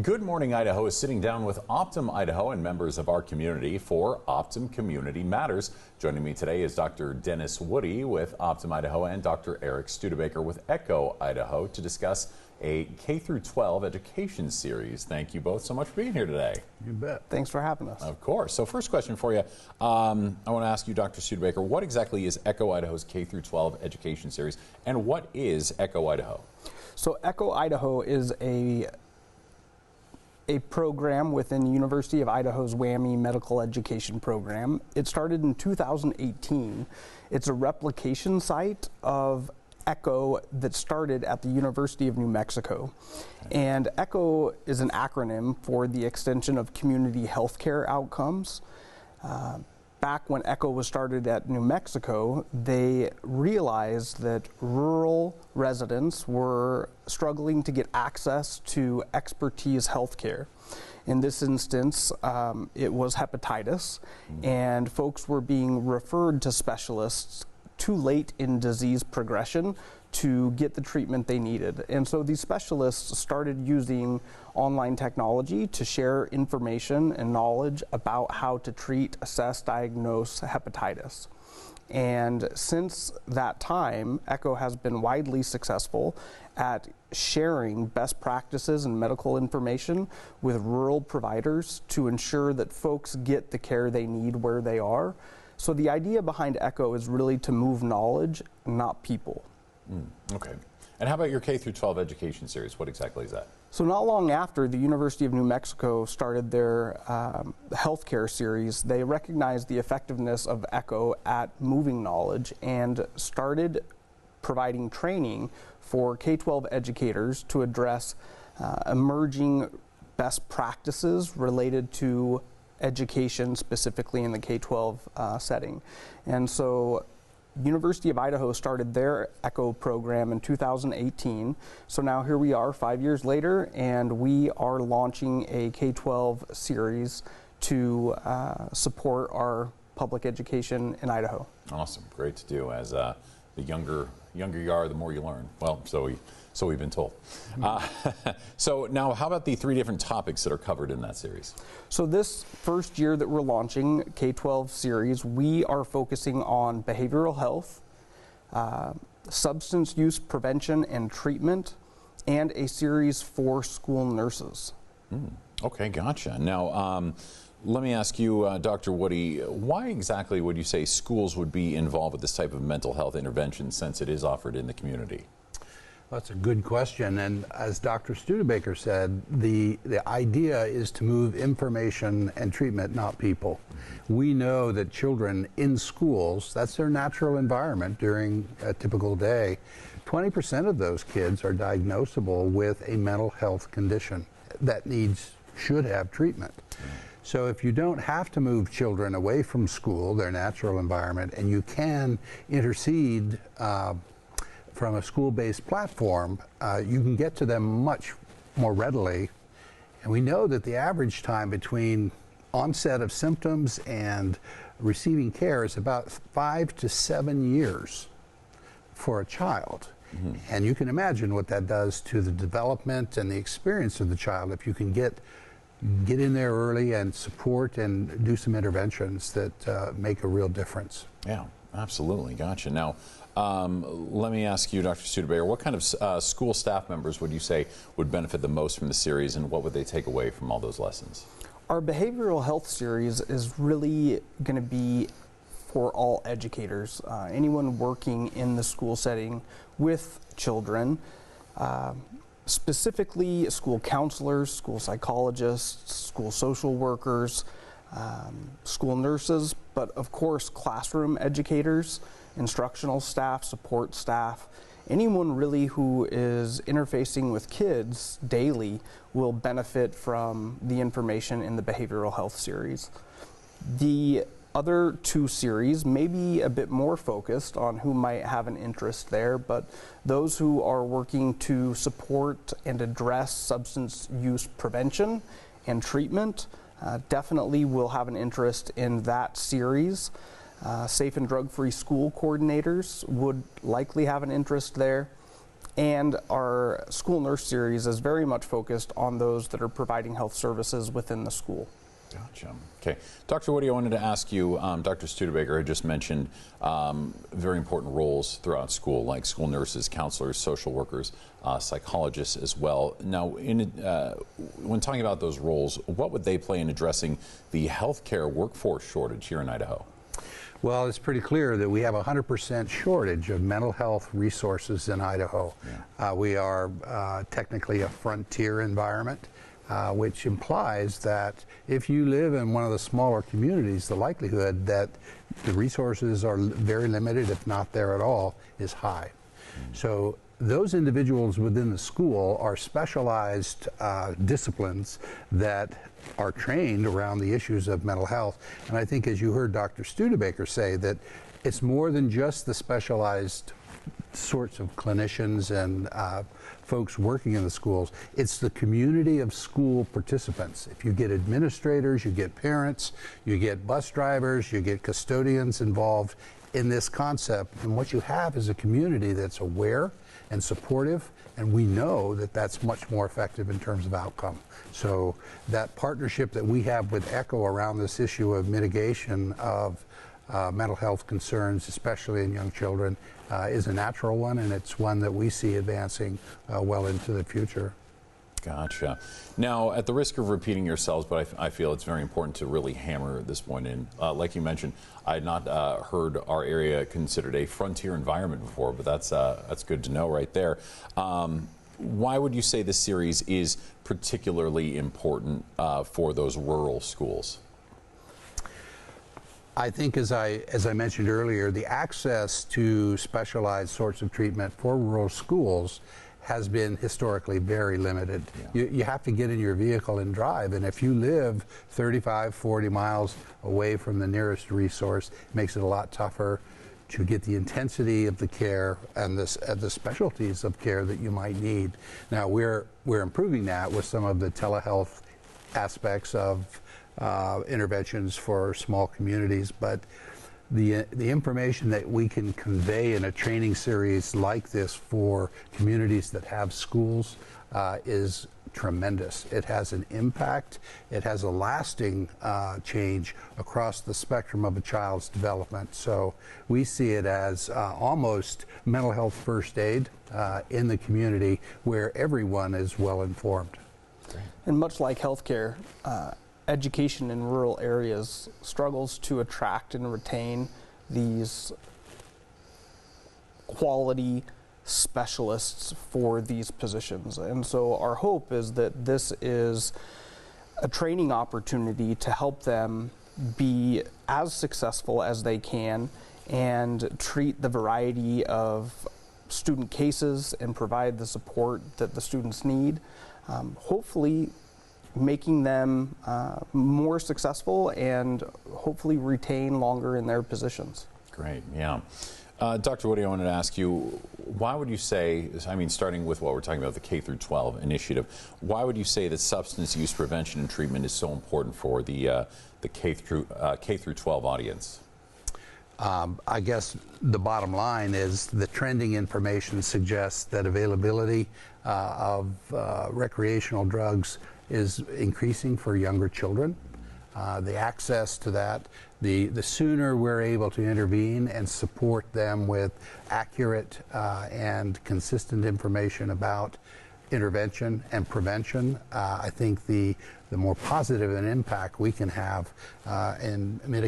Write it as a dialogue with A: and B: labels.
A: Good Morning Idaho is sitting down with Optum Idaho and members of our community for Optum Community Matters. Joining me today is Dr. Dennis Woody with Optum Idaho and Dr. Eric Studebaker with Echo Idaho to discuss a K-12 education series. Thank you both so much for being here today.
B: You bet.
C: Thanks for having us.
A: Of course. So first question for you. I want to ask you, Dr. Studebaker, what exactly is Echo Idaho's K-12 education series, and what is Echo Idaho?
C: So Echo Idaho is a program within University of Idaho's WWAMI medical education program. It started in 2018. It's a replication site of ECHO that started at the University of New Mexico. And ECHO is an acronym for the extension of community healthcare outcomes. Back when ECHO was started at New Mexico, they realized that rural residents were struggling to get access to expertise healthcare. In this instance, it was hepatitis, and folks were being referred to specialists too late in disease progression to get the treatment they needed. And so these specialists started using online technology to share information and knowledge about how to treat, assess, diagnose hepatitis. And since that time, ECHO has been widely successful at sharing best practices and medical information with rural providers to ensure that folks get the care they need where they are. So the idea behind ECHO is really to move knowledge, not people.
A: Okay. And how about your K-12 education series? What exactly is that?
C: So not long after the University of New Mexico started their healthcare series, they recognized the effectiveness of ECHO at moving knowledge and started providing training for K-12 educators to address emerging best practices related to education, specifically in the K-12 setting. And so University of Idaho started their ECHO program in 2018. So now here we are 5 years later, and we are launching a K-12 series to support our public education in Idaho.
A: Awesome. Great to do. As the younger you are, the more you learn. Well, so we've been told. So now, how about the 3 different topics that are covered in that series?
C: So this first year that we're launching K-12 series, we are focusing on behavioral health, substance use prevention and treatment, and a series for school nurses.
A: Okay, gotcha. Now, let me ask you, Dr. Woody, why exactly would you say schools would be involved with this type of mental health intervention since it is offered in the community?
B: That's a good question, and as Dr. Studebaker said, the idea is to move information and treatment, not people. We know that children in schools, that's their natural environment during a typical day. 20% of those kids are diagnosable with a mental health condition that should have treatment. So if you don't have to move children away from school, their natural environment, and you can intercede from a school-based platform, you can get to them much more readily. And we know that the average time between onset of symptoms and receiving care is about 5 to 7 years for a child. And you can imagine what that does to the development and the experience of the child if you can get in there early and support and do some interventions that make a real difference.
A: Yeah, absolutely. Gotcha. Now, let me ask you, Dr. Studebaker, what kind of school staff members would you say would benefit the most from the series, and what would they take away from all those lessons?
C: Our behavioral health series is really going to be for all educators, anyone working in the school setting with children, specifically school counselors, school psychologists, school social workers, school nurses, but of course classroom educators, instructional staff, support staff. Anyone really who is interfacing with kids daily will benefit from the information in the behavioral health series. The other 2 series may be a bit more focused on who might have an interest there, but those who are working to support and address substance use prevention and treatment definitely will have an interest in that series. Safe and drug-free school coordinators would likely have an interest there. And our school nurse series is very much focused on those that are providing health services within the school.
A: Gotcha. Okay. Dr. Woody, I wanted to ask you, Dr. Studebaker had just mentioned very important roles throughout school, like school nurses, counselors, social workers, psychologists as well. Now, when talking about those roles, what would they play in addressing the healthcare workforce shortage here in Idaho?
B: Well, it's pretty clear that we have a 100% shortage of mental health resources in Idaho. Yeah. We are technically a frontier environment, which implies that if you live in one of the smaller communities, the likelihood that the resources are very limited, if not there at all, is high. So those individuals within the school are specialized disciplines that are trained around the issues of mental health. And I think, as you heard Dr. Studebaker say, that it's more than just the specialized sorts of clinicians and folks working in the schools. It's the community of school participants. If you get administrators, you get parents, you get bus drivers, you get custodians involved in this concept, and what you have is a community that's aware and supportive, and we know that that's much more effective in terms of outcome. So that partnership that we have with ECHO around this issue of mitigation of mental health concerns, especially in young children, is a natural one, and it's one that we see advancing well into the future.
A: Gotcha. Now, at the risk of repeating yourselves, but I feel it's very important to really hammer this point in. Like you mentioned, I had not heard our area considered a frontier environment before, but that's good to know right there. Why would you say this series is particularly important for those rural schools?
B: I think, as I mentioned earlier, the access to specialized sorts of treatment for rural schools has been historically very limited. Yeah. You have to get in your vehicle and drive, and if you live 35, 40 miles away from the nearest resource, it makes it a lot tougher to get the intensity of the care and the specialties of care that you might need. Now, we're improving that with some of the telehealth aspects of interventions for small communities, but the information that we can convey in a training series like this for communities that have schools is tremendous. It has an impact. It has a lasting change across the spectrum of a child's development. So we see it as almost mental health first aid in the community where everyone is well informed.
C: And much like healthcare, education in rural areas struggles to attract and retain these quality specialists for these positions. And so our hope is that this is a training opportunity to help them be as successful as they can and treat the variety of student cases and provide the support that the students need. Hopefully making them more successful and hopefully retain longer in their positions.
A: Great, yeah. Dr. Woody, I wanted to ask you, why would you say, I mean, starting with what we're talking about, the K through 12 initiative, why would you say that substance use prevention and treatment is so important for the K through 12 audience?
B: I guess the bottom line is the trending information suggests that availability of recreational drugs is increasing for younger children. The access to that, the sooner we're able to intervene and support them with accurate and consistent information about intervention and prevention, I think the more positive an impact we can have in mitigating